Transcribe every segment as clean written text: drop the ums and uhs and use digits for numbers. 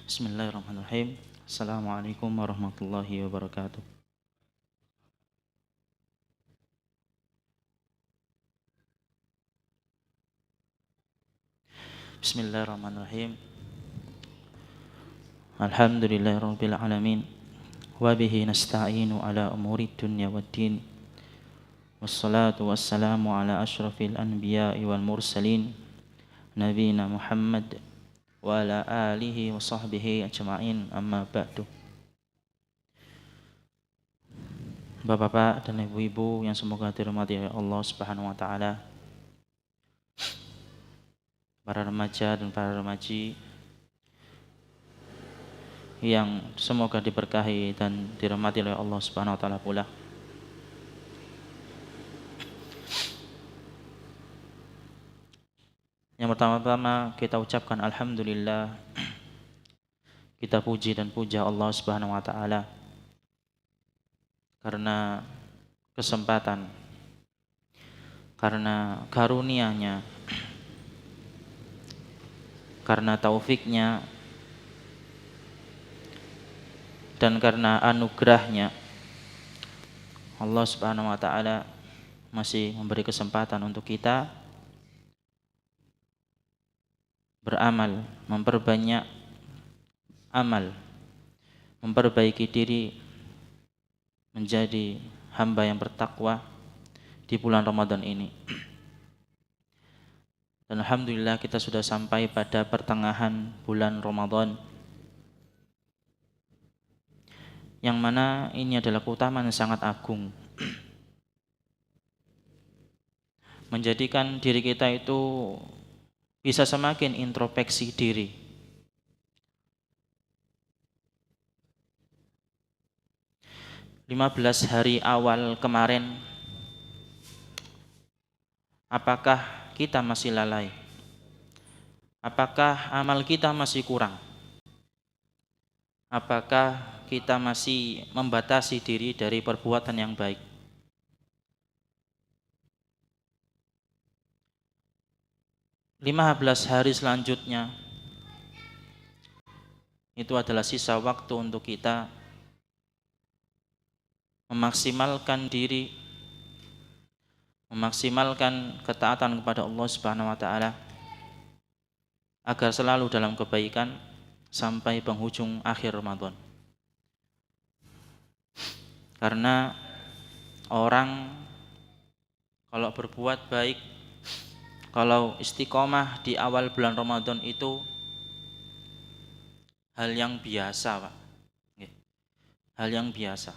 Bismillahirrahmanirrahim. Assalamualaikum warahmatullahi wabarakatuh. Bismillahirrahmanirrahim. Alhamdulillahirabbil alamin. Wa bihi nasta'inu ala umuri dunya waddin. Wassalatu wassalamu ala asyrafil anbiya'i wal mursalin nabiyina Muhammad wa ala alihi wa sahbihi ajma'in, amma ba'du. Bapak-bapak dan ibu-ibu yang semoga dirahmati oleh Allah Subhanahu wa taala, para remaja dan para remaji yang semoga diberkahi dan dirahmati oleh Allah Subhanahu wa taala pula. Yang pertama-tama kita ucapkan alhamdulillah, kita puji dan puja Allah Subhanahu wa taala karena kesempatan, karena karunia-Nya, karena taufiknya, dan karena anugerahnya. Allah Subhanahu wa taala masih memberi kesempatan untuk kita beramal, memperbanyak amal, memperbaiki diri menjadi hamba yang bertakwa di bulan Ramadan ini. Dan alhamdulillah kita sudah sampai pada pertengahan bulan Ramadan, yang mana ini adalah keutamaan yang sangat agung, menjadikan diri kita itu bisa semakin introspeksi diri. "15 hari awal kemarin, apakah kita masih lalai? Apakah amal kita masih kurang? Apakah kita masih membatasi diri dari perbuatan yang baik?" 15 hari selanjutnya itu adalah sisa waktu untuk kita memaksimalkan diri, memaksimalkan ketaatan kepada Allah Subhanahu wa taala agar selalu dalam kebaikan sampai penghujung akhir Ramadan. Karena orang kalau berbuat baik, kalau istiqomah di awal bulan Ramadan itu hal yang biasa, Pak. Hal yang biasa.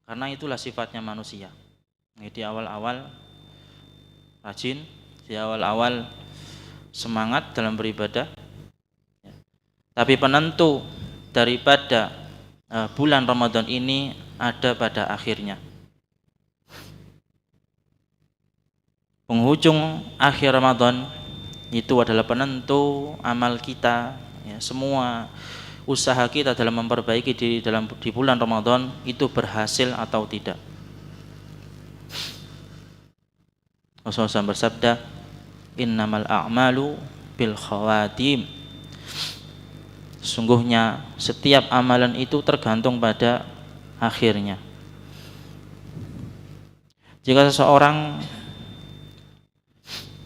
Karena itulah sifatnya manusia. Di awal-awal rajin, di awal-awal semangat dalam beribadah. Tapi penentu daripada bulan Ramadan ini ada pada akhirnya. Penghujung akhir Ramadan itu adalah penentu amal kita, ya, semua usaha kita dalam memperbaiki diri di bulan Ramadan itu berhasil atau tidak. Rasulullah SAW bersabda, "Innamal a'malu bil khawatim." Sungguhnya setiap amalan itu tergantung pada akhirnya. Jika seseorang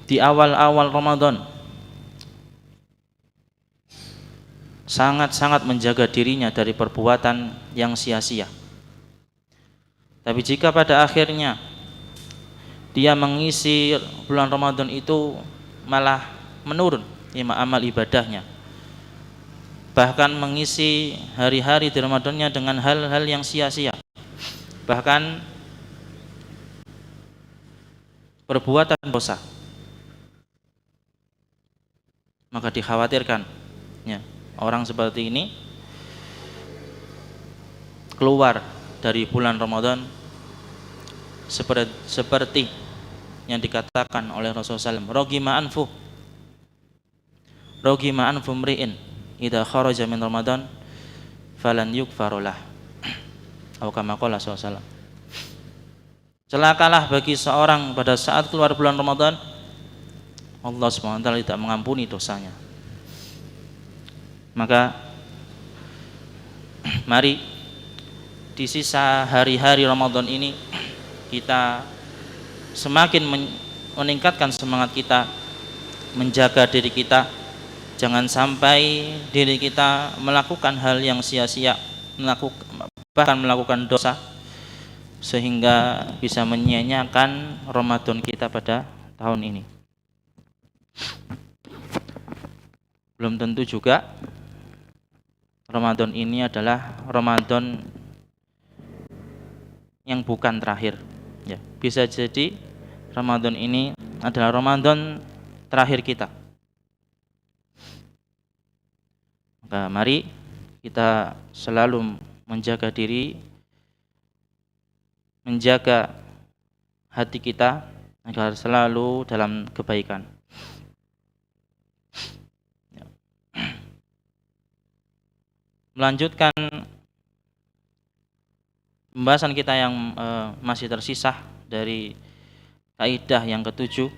di awal-awal Ramadan sangat-sangat menjaga dirinya dari perbuatan yang sia-sia, tapi jika pada akhirnya dia mengisi bulan Ramadan itu malah menurun amal ibadahnya, bahkan mengisi hari-hari di Ramadannya dengan hal-hal yang sia-sia, bahkan perbuatan dosa, maka dikhawatirkan, ya, orang seperti ini keluar dari bulan Ramadan seperti yang dikatakan oleh Rasulullah SAW, "Rogima anfu mri'in idza kharaja min Ramadan falan yukfarulah." Atau kama qala sallallahu. Celakalah bagi seorang pada saat keluar bulan Ramadan, Allah SWT tidak mengampuni dosanya. Maka mari di sisa hari-hari Ramadan ini kita semakin meningkatkan semangat kita, menjaga diri kita. Jangan sampai diri kita melakukan hal yang sia-sia, bahkan melakukan dosa, sehingga bisa menyia-nyiakan Ramadan kita pada tahun ini. Belum tentu juga Ramadan ini adalah Ramadan yang bukan terakhir. Ya, bisa jadi Ramadan ini adalah Ramadan terakhir kita. Maka mari kita selalu menjaga diri, menjaga hati kita agar selalu dalam kebaikan. Melanjutkan pembahasan kita yang masih tersisa dari kaidah yang ketujuh,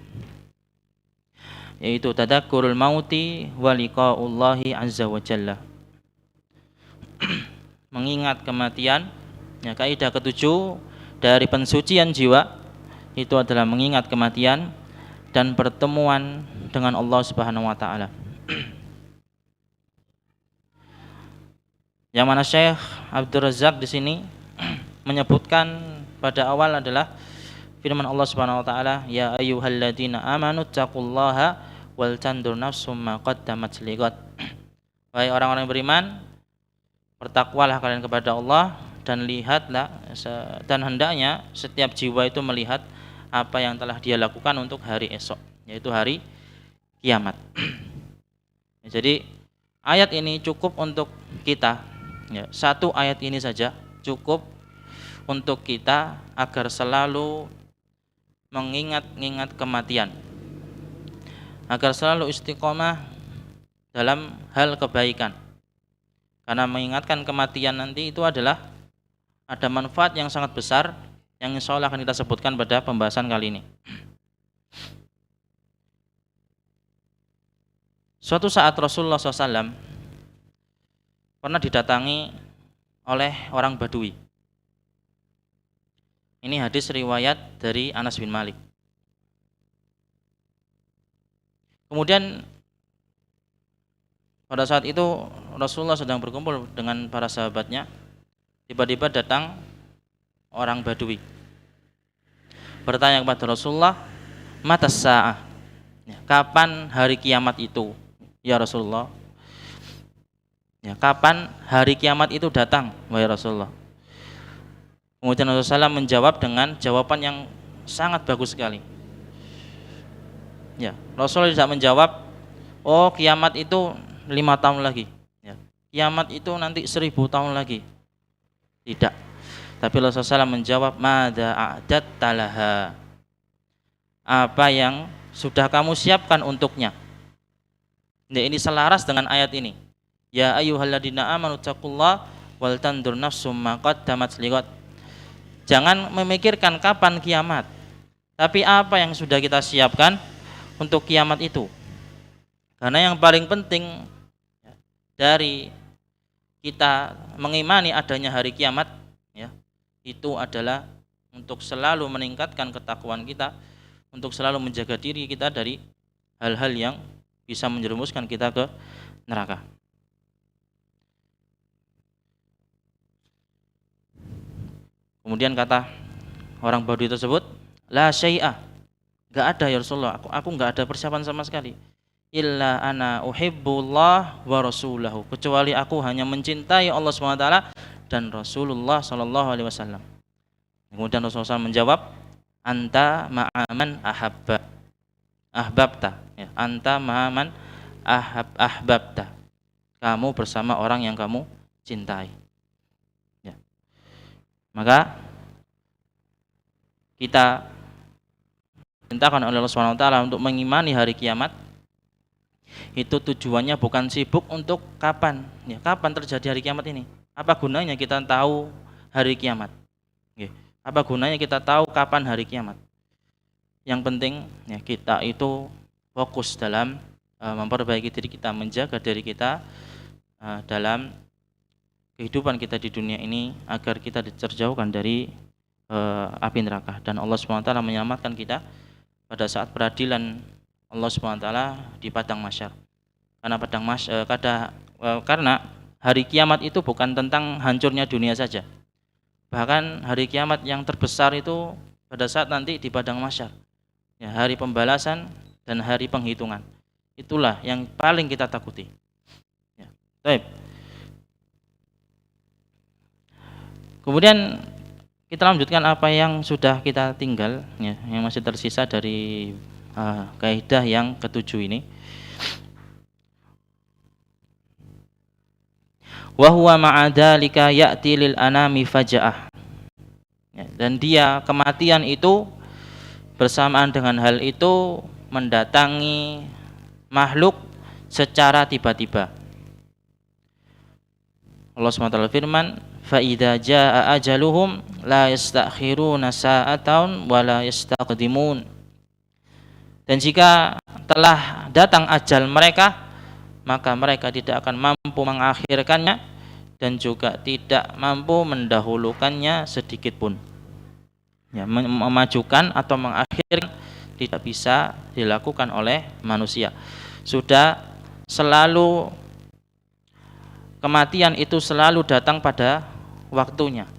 yaitu tadakkurul mauti wa liqa'ullahi azza wa jalla. Mengingat kematian. Ya, kaidah ketujuh dari pensucian jiwa itu adalah mengingat kematian dan pertemuan dengan Allah Subhanahu wa taala. Yang mana Syekh Abdul Razak di sini menyebutkan pada awal adalah firman Allah Subhanahu wa taala, ya ayyuhalladzina amanu taqullaha wal tandur nafsum ma qaddamat lighad. Wahai orang-orang yang beriman, bertakwalah kalian kepada Allah dan lihatlah, dan hendaknya setiap jiwa itu melihat apa yang telah dia lakukan untuk hari esok, yaitu hari kiamat. Jadi ayat ini cukup untuk kita, ya, satu ayat ini saja cukup untuk kita agar selalu mengingat kematian, agar selalu istiqomah dalam hal kebaikan. Karena mengingatkan kematian nanti itu adalah ada manfaat yang sangat besar yang insya Allah akan kita sebutkan pada pembahasan kali ini. Suatu saat Rasulullah SAW pernah didatangi oleh orang Badui. Ini hadis riwayat dari Anas bin Malik. Kemudian pada saat itu Rasulullah sedang berkumpul dengan para sahabatnya. Tiba-tiba datang orang Badui bertanya kepada Rasulullah, mata sa'ah, kapan hari kiamat itu ya Rasulullah? Ya, kapan hari kiamat itu datang wahai Rasulullah? Kemudian Rasulullah SAW menjawab dengan jawaban yang sangat bagus sekali. Ya, Rasulullah tidak menjawab, oh kiamat itu 5 tahun lagi, ya, kiamat itu nanti 1000 tahun lagi. Tidak. Tapi Rasulullah SAW menjawab, madza a'datta laha, apa yang sudah kamu siapkan untuknya. Nah, ini selaras dengan ayat ini. Ya ayyuhalladzina amanu taqullaha wal tandur nafsum ma qaddamat lighad. Jangan memikirkan kapan kiamat, tapi apa yang sudah kita siapkan untuk kiamat itu. Karena yang paling penting dari kita mengimani adanya hari kiamat, ya, itu adalah untuk selalu meningkatkan ketakwaan kita, untuk selalu menjaga diri kita dari hal-hal yang bisa menjerumuskan kita ke neraka. Kemudian kata orang Badui tersebut, la syai'ah, enggak ada ya Rasulullah, aku enggak ada persiapan sama sekali. Illa ana uhibbullah wa rasulahu, kecuali aku hanya mencintai Allah SWT dan Rasulullah SAW. Kemudian Rasulullah SAW menjawab, anta ma'aman ahbabta, ya, anta ma'aman ahbabta, kamu bersama orang yang kamu cintai. Ya. Maka kita perintahkan oleh Allah SWT untuk mengimani hari kiamat. Itu tujuannya bukan sibuk untuk kapan, ya, kapan terjadi hari kiamat ini. Apa gunanya kita tahu hari kiamat? Ya, apa gunanya kita tahu kapan hari kiamat? Yang penting, ya, kita itu fokus dalam memperbaiki diri kita, menjaga diri kita dalam kehidupan kita di dunia ini agar kita terjauhkan dari api neraka, dan Allah SWT menyelamatkan kita pada saat peradilan Allah SWT di padang mahsyar. Karena hari kiamat itu bukan tentang hancurnya dunia saja. Bahkan hari kiamat yang terbesar itu pada saat nanti di padang mahsyar. Ya, hari pembalasan dan hari penghitungan. Itulah yang paling kita takuti. Ya. Baik. Kemudian kita lanjutkan apa yang sudah kita tinggal, ya, yang masih tersisa dari kaidah yang ketujuh ini. Wa huwa ma'a dzalika ya'ti lil anami faja'ah. Ya, dan dia kematian itu bersamaan dengan hal itu mendatangi makhluk secara tiba-tiba. Allah SWT firman, fa idza jaa ajaluhum la yastakhiruna sa'atan wa la yastaqdimun. Dan jika telah datang ajal mereka, maka mereka tidak akan mampu mengakhirkannya dan juga tidak mampu mendahulukannya sedikit pun. Ya, memajukan atau mengakhirkan tidak bisa dilakukan oleh manusia. Sudah selalu kematian itu selalu datang pada waktunya,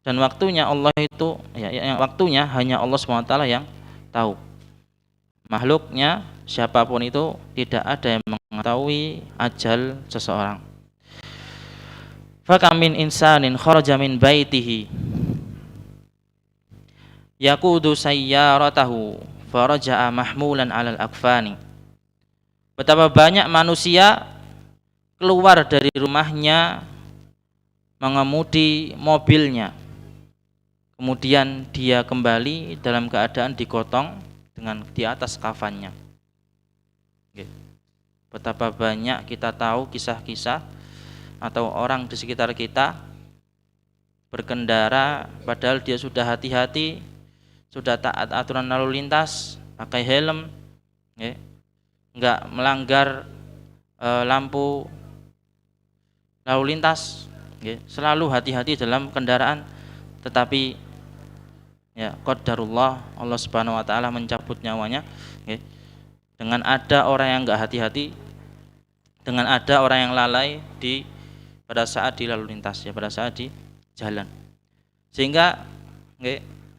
dan waktunya Allah itu yang waktunya hanya Allah SWT yang tahu. Makhluknya siapapun itu tidak ada yang mengetahui ajal seseorang. Fakam min insanin kharaja min baitihi yaqudu sayyaratahu faraja'a mahmulan 'alal akfani. Betapa banyak manusia keluar dari rumahnya mengemudi mobilnya, kemudian dia kembali dalam keadaan digotong dengan di atas kafannya. Betapa banyak kita tahu kisah-kisah atau orang di sekitar kita berkendara padahal dia sudah hati-hati, sudah taat aturan lalu lintas, pakai helm, enggak melanggar lampu lalu lintas, selalu hati-hati dalam kendaraan, tetapi ya qadarullah, Allah Subhanahu wa taala mencabut nyawanya, dengan ada orang yang enggak hati-hati, dengan ada orang yang lalai pada saat di lalu lintas, ya pada saat di jalan. Sehingga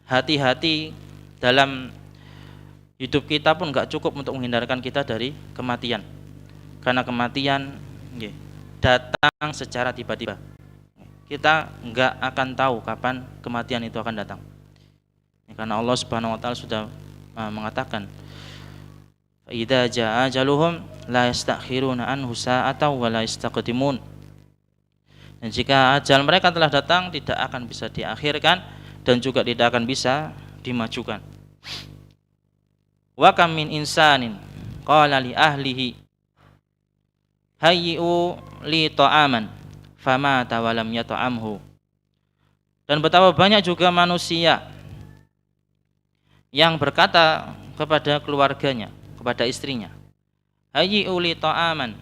hati-hati dalam hidup kita pun enggak cukup untuk menghindarkan kita dari kematian. Karena kematian datang secara tiba-tiba. Kita enggak akan tahu kapan kematian itu akan datang. Karena Allah Subhanahu wa taala sudah mengatakan, idza jaa ajaluhum la yastakhiruna anhu sa'atan wa la yastaqdimun. Dan jika ajal mereka telah datang, tidak akan bisa diakhirkan dan juga tidak akan bisa dimajukan. Wa kam min insanin qala li ahlihi hayyu li ta'aman famata wa lam yata'amhu. Dan betapa banyak juga manusia yang berkata kepada keluarganya, kepada istrinya, hayyu li ta'aman,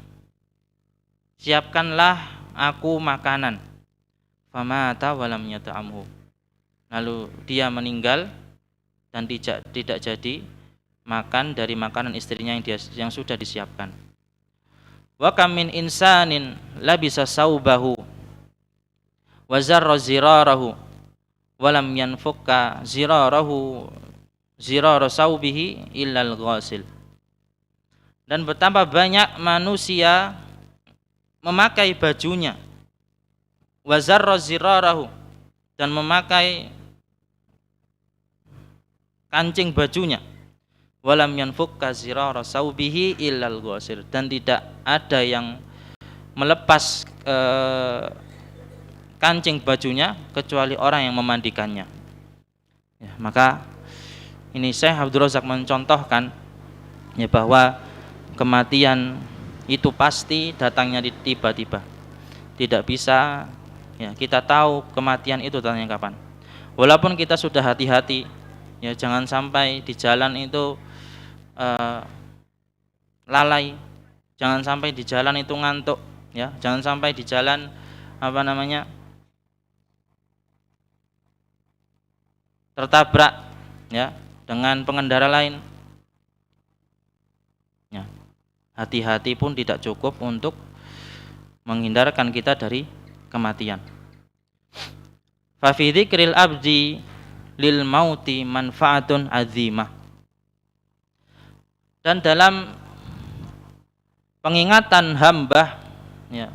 siapkanlah aku makanan, famata wa lam yata'amhu. Lalu dia meninggal dan tidak jadi makan dari makanan istrinya yang sudah disiapkan. Wa kam min insanin labisa saubahu wa zarra zirarahu wa lam yanfukka zirara saubihi illal ghasil. Dan betapa banyak manusia memakai bajunya, wa zarra zirarahu, dan memakai kancing bajunya, walam yanfukka zirara saubihi illal ghasil, dan tidak ada yang melepas kancing bajunya kecuali orang yang memandikannya. Ya, maka ini Syekh Abdul Razak mencontohkan bahwa kematian itu pasti datangnya tiba-tiba. Tidak bisa kita tahu kematian itu datangnya kapan. Walaupun kita sudah hati-hati, jangan sampai di jalan itu lalai, jangan sampai di jalan itu ngantuk, ya. Jangan sampai di jalan tertabrak ya dengan pengendara lain. Ya. Hati-hati pun tidak cukup untuk menghindarkan kita dari kematian. Fa fi dzikril abdi lil mauti manfaatun azimah. Dan dalam pengingatan hamba ya,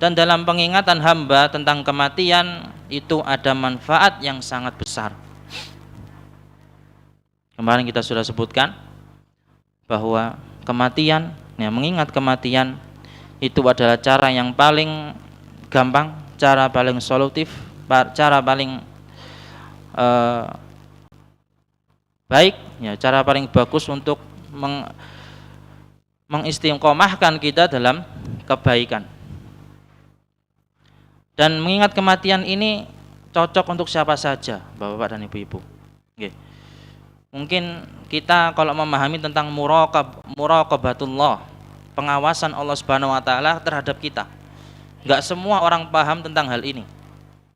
dan dalam pengingatan hamba tentang kematian itu ada manfaat yang sangat besar. Kemarin kita sudah sebutkan bahwa kematian, ya, mengingat kematian itu adalah cara yang paling gampang, cara paling solutif, cara paling baik, ya, cara paling bagus untuk mengistiqomahkan kita dalam kebaikan. Dan mengingat kematian ini cocok untuk siapa saja, Bapak dan Ibu-ibu. Oke. Mungkin kita kalau memahami tentang muraqabatullah, pengawasan Allah Subhanahu wa taala terhadap kita. Enggak semua orang paham tentang hal ini.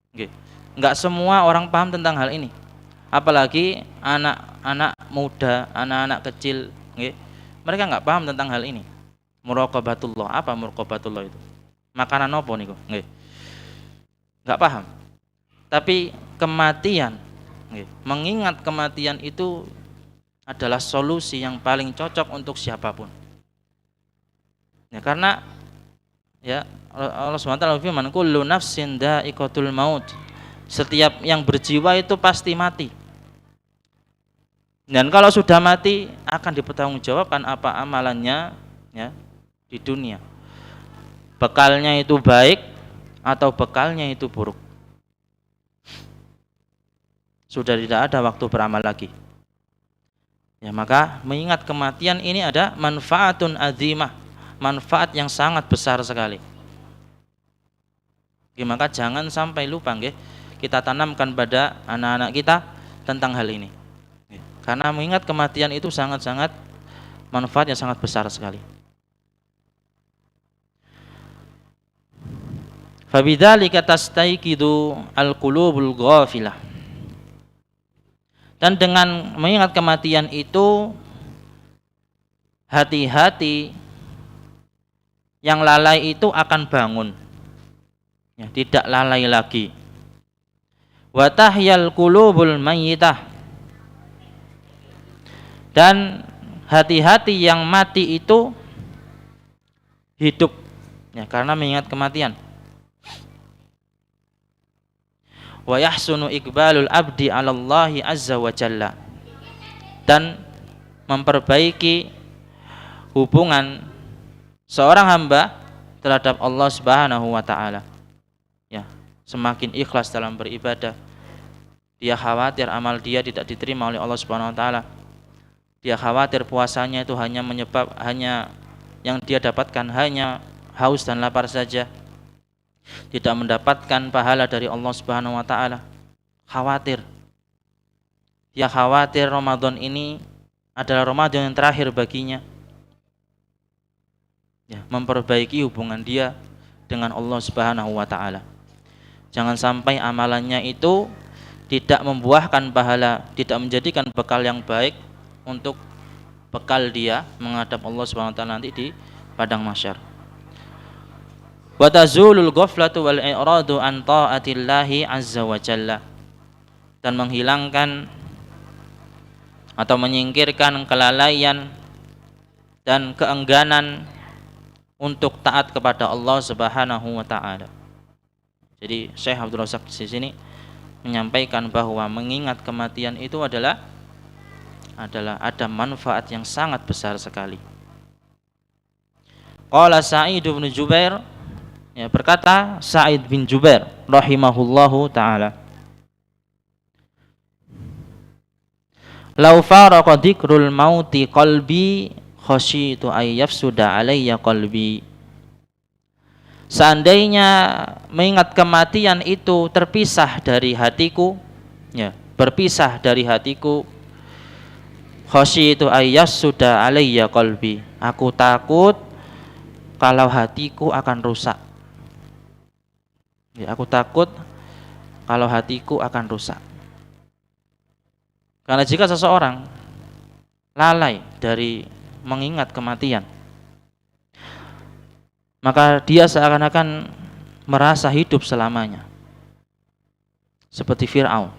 Oke. Enggak semua orang paham tentang hal ini. Apalagi anak-anak muda, anak-anak kecil, oke. Mereka enggak paham tentang hal ini. Muraqabatullah, apa muraqabatullah itu? Makanan apa niku? Nggih. Enggak paham. Tapi kematian, mengingat kematian itu adalah solusi yang paling cocok untuk siapapun. Ya, karena ya Allah SWT berfirman, kullu nafsin dha'iqatul maut. Setiap yang berjiwa itu pasti mati. Dan kalau sudah mati akan dipertanggungjawabkan apa amalannya ya di dunia. Bekalnya itu baik atau bekalnya itu buruk. Sudah tidak ada waktu beramal lagi. Ya, maka mengingat kematian ini ada manfaatun azimah, manfaat yang sangat besar sekali. Ya, maka jangan sampai lupa kita tanamkan pada anak-anak kita tentang hal ini. Ya, karena mengingat kematian itu sangat-sangat manfaatnya sangat besar sekali. Fabidzalika tastaiqidu al-qulubul ghafilah. Dan dengan mengingat kematian itu hati-hati yang lalai itu akan bangun, ya, tidak lalai lagi. Wa tahyal qulubul mayyitah. Dan hati-hati yang mati itu hidup, ya, karena mengingat kematian. Wa yahsunu iqbalul abdi 'ala Allah azza wa jalla. Dan memperbaiki hubungan seorang hamba terhadap Allah Subhanahu wa taala. Ya, semakin ikhlas dalam beribadah. Dia khawatir amal dia tidak diterima oleh Allah Subhanahu wa taala. Dia khawatir puasanya itu hanya yang dia dapatkan hanya haus dan lapar saja. Tidak mendapatkan pahala dari Allah Subhanahu wa taala. Khawatir. Dia khawatir Ramadan ini adalah Ramadan yang terakhir baginya. Ya, memperbaiki hubungan dia dengan Allah Subhanahu wa taala. Jangan sampai amalannya itu tidak membuahkan pahala, tidak menjadikan bekal yang baik untuk bekal dia menghadap Allah Subhanahu wa taala nanti di padang mahsyar. Wa tazulul ghaflatu wal i'radu an ta'atillahi azza wa jalla. Dan menghilangkan atau menyingkirkan kelalaian dan keengganan untuk taat kepada Allah Subhanahu wa taala. Jadi Syekh Abdul Razak di sini menyampaikan bahwa mengingat kematian itu adalah ada manfaat yang sangat besar sekali. Qala Sa'id bin Jubair, ya, berkata Sa'id bin Jubair rahimahullahu ta'ala, lau faraqa dzikrul mauti qalbi khasyitu ay yafsuda alayya qalbi. Seandainya mengingat kematian itu terpisah dari hatiku, ya, berpisah dari hatiku, khasyitu ay yafsuda alayya qalbi, aku takut kalau hatiku akan rusak. Ya, aku takut kalau hatiku akan rusak. Karena jika seseorang lalai dari mengingat kematian, maka dia seakan-akan merasa hidup selamanya. Seperti Fir'aun.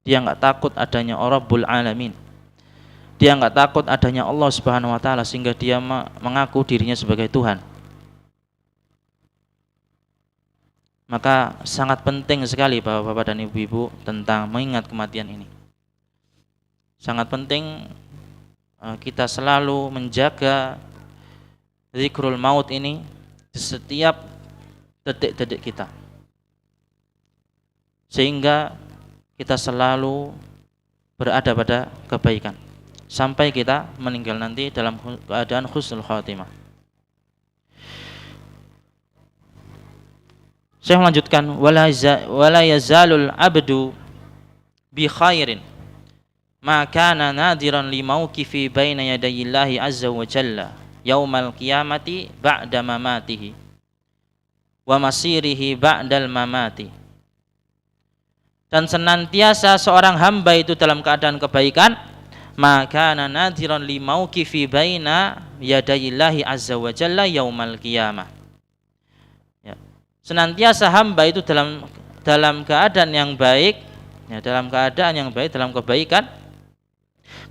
Dia nggak takut adanya Rabbul Alamin. Dia nggak takut adanya Allah Subhanahu wa taala sehingga dia mengaku dirinya sebagai Tuhan. Maka sangat penting sekali Bapak-bapak dan Ibu-ibu tentang mengingat kematian ini. Sangat penting kita selalu menjaga zikrul maut ini di setiap detik-detik kita. Sehingga kita selalu berada pada kebaikan sampai kita meninggal nanti dalam keadaan husnul khatimah. Saya melanjutkan wala yazalul abdu bi khairin ma kana nadiran li mauqifi baina yadayillahi azza wa jalla yaumal qiyamati ba'da mamatihi wa masirihi ba'dal mamati. Dan senantiasa seorang hamba itu dalam keadaan kebaikan, maka nadiran li mauqifi baina yadayillahi azza wa jalla yaumal qiyamah. Ya. Senantiasa hamba itu dalam keadaan yang baik, ya, dalam keadaan yang baik, dalam kebaikan,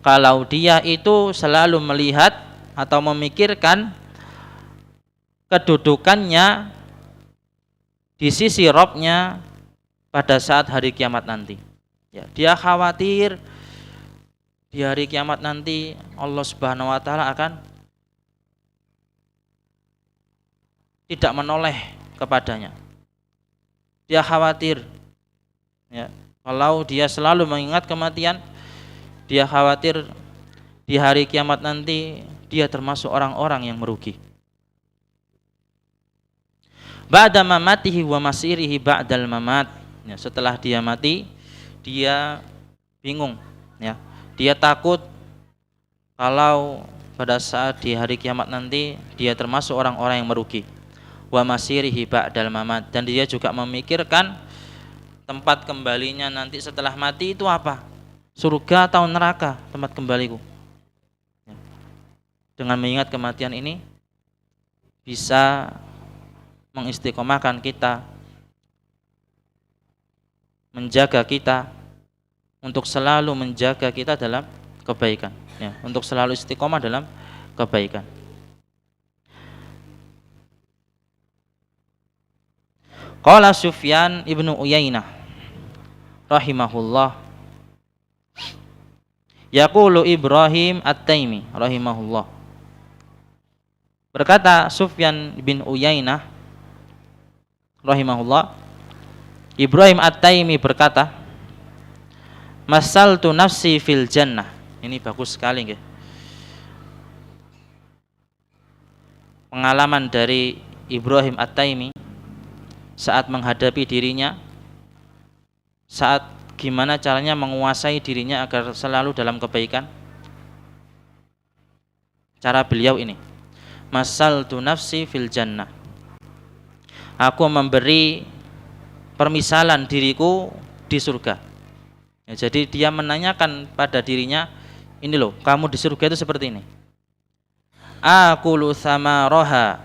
kalau dia itu selalu melihat atau memikirkan kedudukannya di sisi Rabb-nya pada saat hari kiamat nanti. Ya, dia khawatir di hari kiamat nanti Allah Subhanahu wa taala akan tidak menoleh kepadanya. Dia khawatir, ya, kalau dia selalu mengingat kematian, dia khawatir di hari kiamat nanti dia termasuk orang-orang yang merugi. Ba'da mamatihi wa masirihi ba'dal mamat. Ya, setelah dia mati, dia bingung, ya. Dia takut kalau pada saat di hari kiamat nanti dia termasuk orang-orang yang merugi. Wa masirihi ba'dal mamat, dan dia juga memikirkan tempat kembalinya nanti setelah mati itu apa? Surga atau neraka tempat kembaliku? Ya. Dengan mengingat kematian ini bisa mengistiqomahkan kita, menjaga kita untuk selalu menjaga kita dalam kebaikan, ya, untuk selalu istiqomah dalam kebaikan. Qala Sufyan ibnu Uyainah rahimahullah, yaqulu Ibrahim At-Taimi rahimahullah, berkata Sufyan bin Uyainah rahimahullah, Ibrahim At-Taimi berkata, masaltu nafsi fil jannah. Ini bagus sekali, nggih. Pengalaman dari Ibrahim At-Taimi saat menghadapi dirinya, saat gimana caranya menguasai dirinya agar selalu dalam kebaikan. Cara beliau ini, masaltu nafsi fil jannah. Aku memberi permisalan diriku di surga. Ya, jadi dia menanyakan pada dirinya, ini loh, kamu di surga itu seperti ini. Akulu samaraha,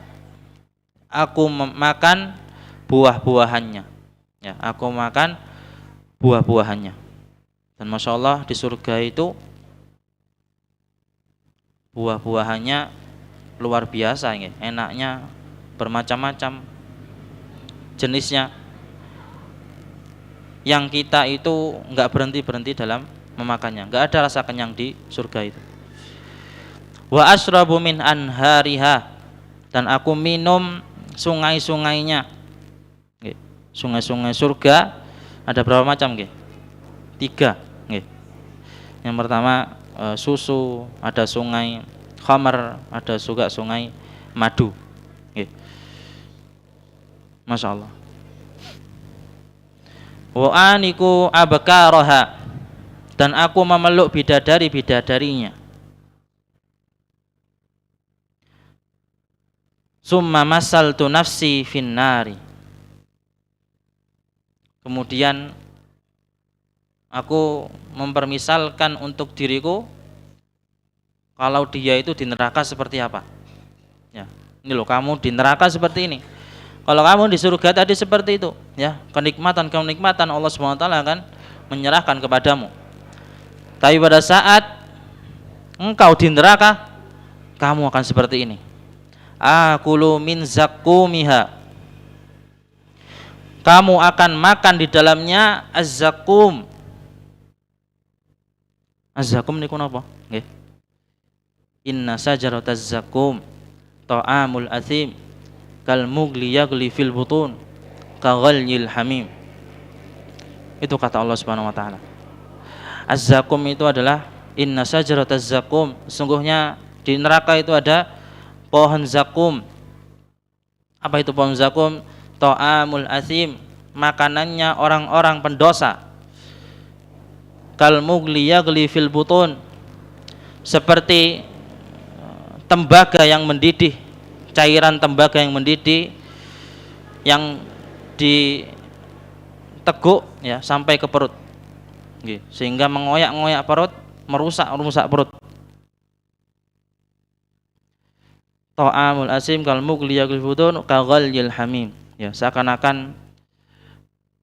aku makan buah-buahannya. Ya, aku makan buah-buahannya. Dan masya Allah di surga itu buah-buahannya luar biasa, ya. Enaknya bermacam-macam jenisnya, yang kita itu nggak berhenti dalam memakannya, nggak ada rasa kenyang di surga itu. Wa asrabu min anhariha, dan aku minum sungai-sungainya. Sungai-sungai surga ada berapa macam? 3. Yang pertama susu, ada sungai khamar, ada juga sungai madu. Masya Allah. Wa aniku abkaraha, dan aku memeluk bidadari-bidadarinya. Summa masaltu nafsi finnari. Kemudian aku mempermisalkan untuk diriku kalau dia itu di neraka seperti apa. Ya, ini loh, kamu di neraka seperti ini. Kalau kamu di surga tadi seperti itu, ya, kenikmatan Allah SWT akan menyerahkan kepadamu. Tapi pada saat engkau di neraka, kamu akan seperti ini. Akulu min zakumiha. Kamu akan makan di dalamnya az-zakum. Az-zakum niku napa? Nggih. Inna sajarataz zakum ta'amul athim kal mugli yagli fil butun ka ghalyil hamim. Itu kata Allah Subhanahu wa taala. Az-zakum itu adalah inna sajarataz zakum, sungguhnya di neraka itu ada pohon zakum. Apa itu pohon zakum? Ta'amul athim, makanannya orang-orang pendosa. Kal mugli yagli fil butun, seperti tembaga yang mendidih, cairan tembaga yang mendidih yang diteguk ya sampai ke perut, sehingga mengoyak-ngoyak perut, merusak perut. Ta'amul asim kal mugli yagli fil butun ka ghalyil hamim, ya, seakan-akan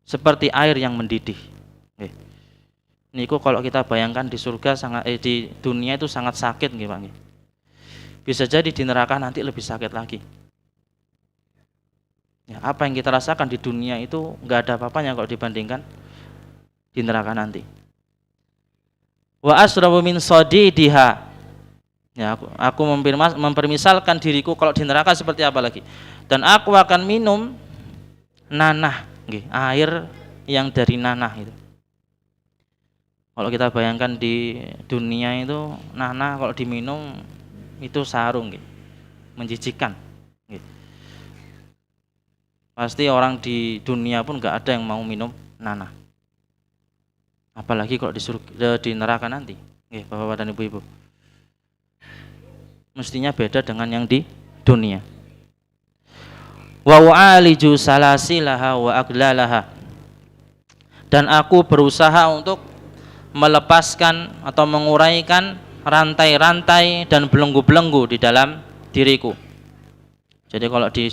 seperti air yang mendidih. Niku kalau kita bayangkan di surga di dunia itu sangat sakit nggih Pak nggih. Bisa jadi di neraka nanti lebih sakit lagi. Ya, apa yang kita rasakan di dunia itu enggak ada apa-apanya kalau dibandingkan di neraka nanti. Wa asrabu min sadidiha. Ya, aku mempermisalkan diriku kalau di neraka seperti apa lagi. Dan aku akan minum nanah, air yang dari nanah itu. Kalau kita bayangkan di dunia itu nanah kalau diminum itu sarung, menjijikan. Pasti orang di dunia pun nggak ada yang mau minum nanah. Apalagi kalau di neraka nanti, Bapak-bapak dan Ibu-ibu. Mestinya beda dengan yang di dunia. Wa wa'aliju salasilaha wa aglalaha. Dan aku berusaha untuk melepaskan atau menguraikan rantai-rantai dan belenggu-belenggu di dalam diriku. Jadi kalau di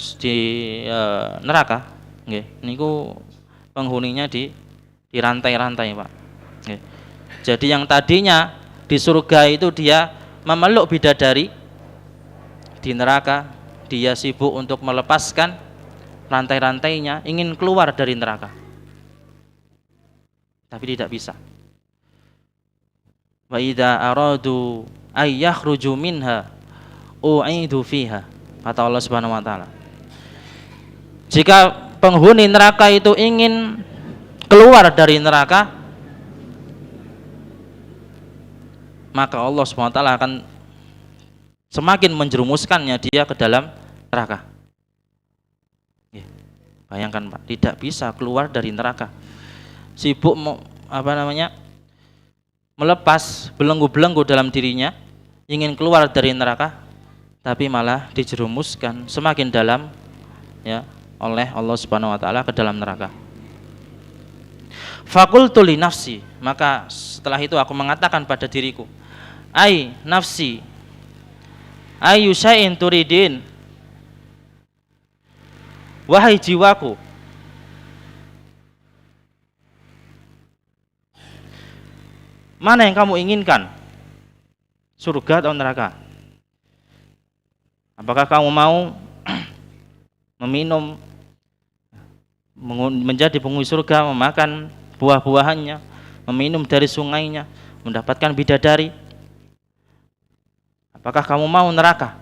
neraka, niku penghuninya di rantai-rantai, Pak. Jadi yang tadinya di surga itu dia memeluk bidadari, di neraka dia sibuk untuk melepaskan rantai-rantainya, ingin keluar dari neraka, tapi tidak bisa. Wa idza aradu ay yakhruju minha u'idu fiha, kata Allah Subhanahu wa taala. Jika penghuni neraka itu ingin keluar dari neraka, maka Allah Subhanahu wa taala akan semakin menjerumuskannya dia ke dalam neraka. Bayangkan Pak, tidak bisa keluar dari neraka. Sibuk melepas belenggu-belenggu dalam dirinya, ingin keluar dari neraka, tapi malah dijerumuskan semakin dalam, ya, oleh Allah Subhanahu wa taala ke dalam neraka. Faqultu li nafsi, maka setelah itu aku mengatakan pada diriku, ai nafsi ayu syai'in turidin, wahai jiwaku, mana yang kamu inginkan, surga atau neraka? Apakah kamu mau meminum, menjadi penghuni surga, memakan buah-buahannya, meminum dari sungainya, mendapatkan bidadari? Apakah kamu mau neraka,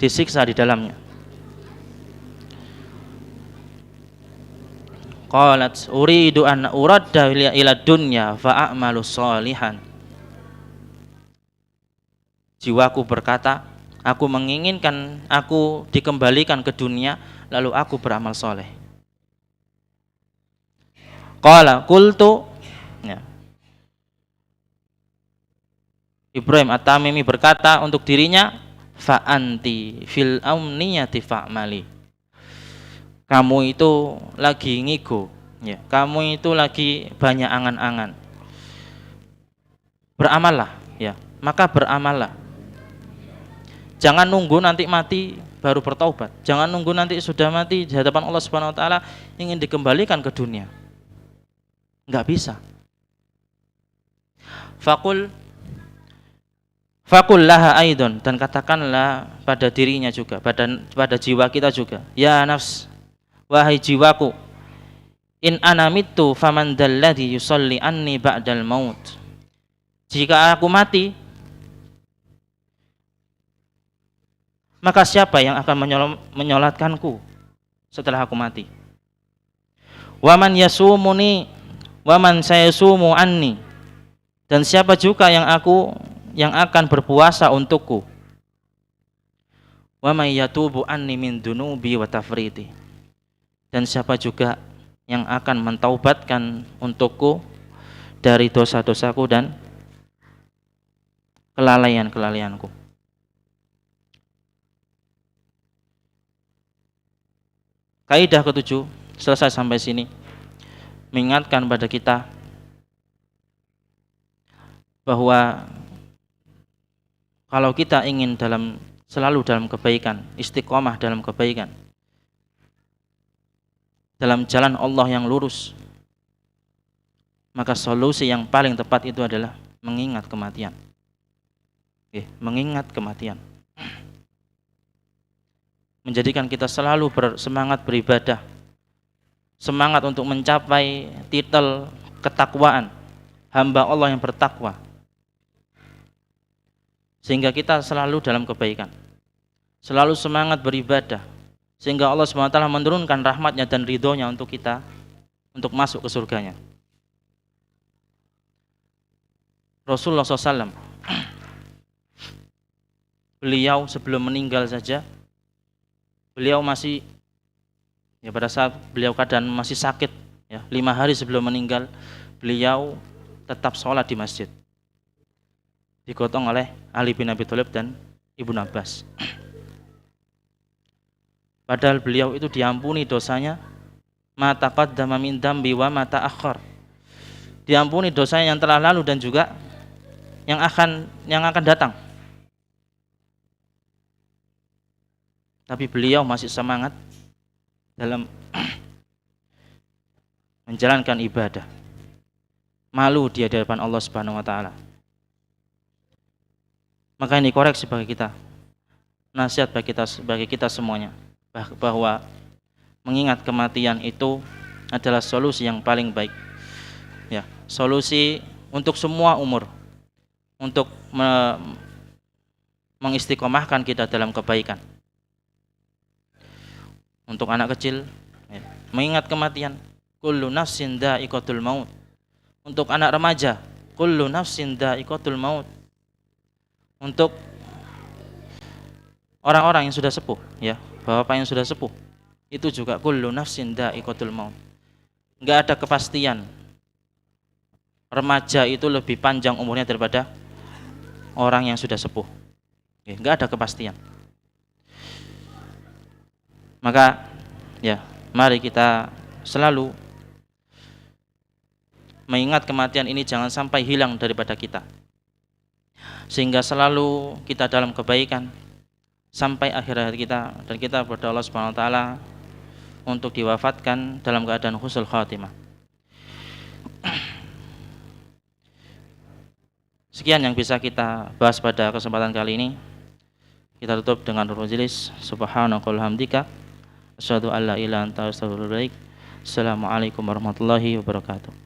disiksa di dalamnya? Qalat uridu an uradda ila dunya fa a'malu sholihan. Jiwaku berkata, aku menginginkan aku dikembalikan ke dunia lalu aku beramal soleh. Qala qultu, ya. Ibrahim At-Tamimi berkata untuk dirinya, fa anti fil amniyati fa'mali. Kamu itu lagi ngigo, ya. Kamu itu lagi banyak angan-angan. Beramallah, ya. Maka beramallah. Jangan nunggu nanti mati baru bertaubat. Jangan nunggu nanti sudah mati di hadapan Allah Subhanahu wa taala ingin dikembalikan ke dunia. Enggak bisa. Fakul laha aidon, dan katakanlah pada dirinya juga, pada jiwa kita juga, ya nafs, wahai jiwaku, in ana mittu faman dalladhi yusalli anni ba'dal maut. Jika aku mati, maka siapa yang akan menyolatkanku setelah aku mati? Waman yasumuni waman sayasumu anni, dan siapa juga yang akan berpuasa untukku? Wa may yatubu anni min dunubi wa tafriti, dan siapa juga yang akan mentaubatkan untukku dari dosa-dosaku dan kelalaian-kelalaianku. Kaidah ketujuh selesai sampai sini, mengingatkan pada kita bahwa kalau kita ingin selalu dalam kebaikan, istiqomah dalam kebaikan, dalam jalan Allah yang lurus, maka solusi yang paling tepat itu adalah mengingat kematian. Mengingat kematian menjadikan kita selalu bersemangat beribadah, semangat untuk mencapai titel ketakwaan, hamba Allah yang bertakwa, sehingga kita selalu dalam kebaikan, selalu semangat beribadah, sehingga Allah SWT menurunkan rahmatnya dan ridhonya untuk kita, untuk masuk ke surganya. Rasulullah SAW, beliau sebelum meninggal saja, beliau masih, ya pada saat beliau keadaan masih sakit, ya, 5 hari sebelum meninggal, beliau tetap sholat di masjid, digotong oleh Ali bin Abi Thalib dan Ibnu Abbas. Padahal beliau itu diampuni dosanya, ma taqaddama min dambi wa ma ta'akhkhar, diampuni dosanya yang telah lalu dan juga yang akan datang. Tapi beliau masih semangat dalam menjalankan ibadah. Malu dia di hadapan Allah Subhanahu wa taala. Maka ini koreksi bagi kita, nasihat bagi kita semuanya, bahwa mengingat kematian itu adalah solusi yang paling baik. Ya, solusi untuk semua umur, untuk mengistiqomahkan kita dalam kebaikan. Untuk anak kecil, ya, mengingat kematian, kullu nafsin dha'iqatul maut. Untuk anak remaja, kullu nafsin dha'iqatul maut. Untuk orang-orang yang sudah sepuh, ya, bapak yang sudah sepuh, itu juga kullu nafsin dha'iqatul maut. Enggak ada kepastian remaja itu lebih panjang umurnya daripada orang yang sudah sepuh. Enggak ada kepastian. Maka ya, mari kita selalu mengingat kematian ini, jangan sampai hilang daripada kita, sehingga selalu kita dalam kebaikan sampai akhir hayat kita, dan kita berdoa Allah Subhanahu wa taala untuk diwafatkan dalam keadaan husnul khatimah. Sekian yang bisa kita bahas pada kesempatan kali ini. Kita tutup dengan majelis subhanakallahumma hamdika asyhadu an la ilaha illa anta astaghfiruka wa atubu ilaik. Assalamualaikum warahmatullahi wabarakatuh.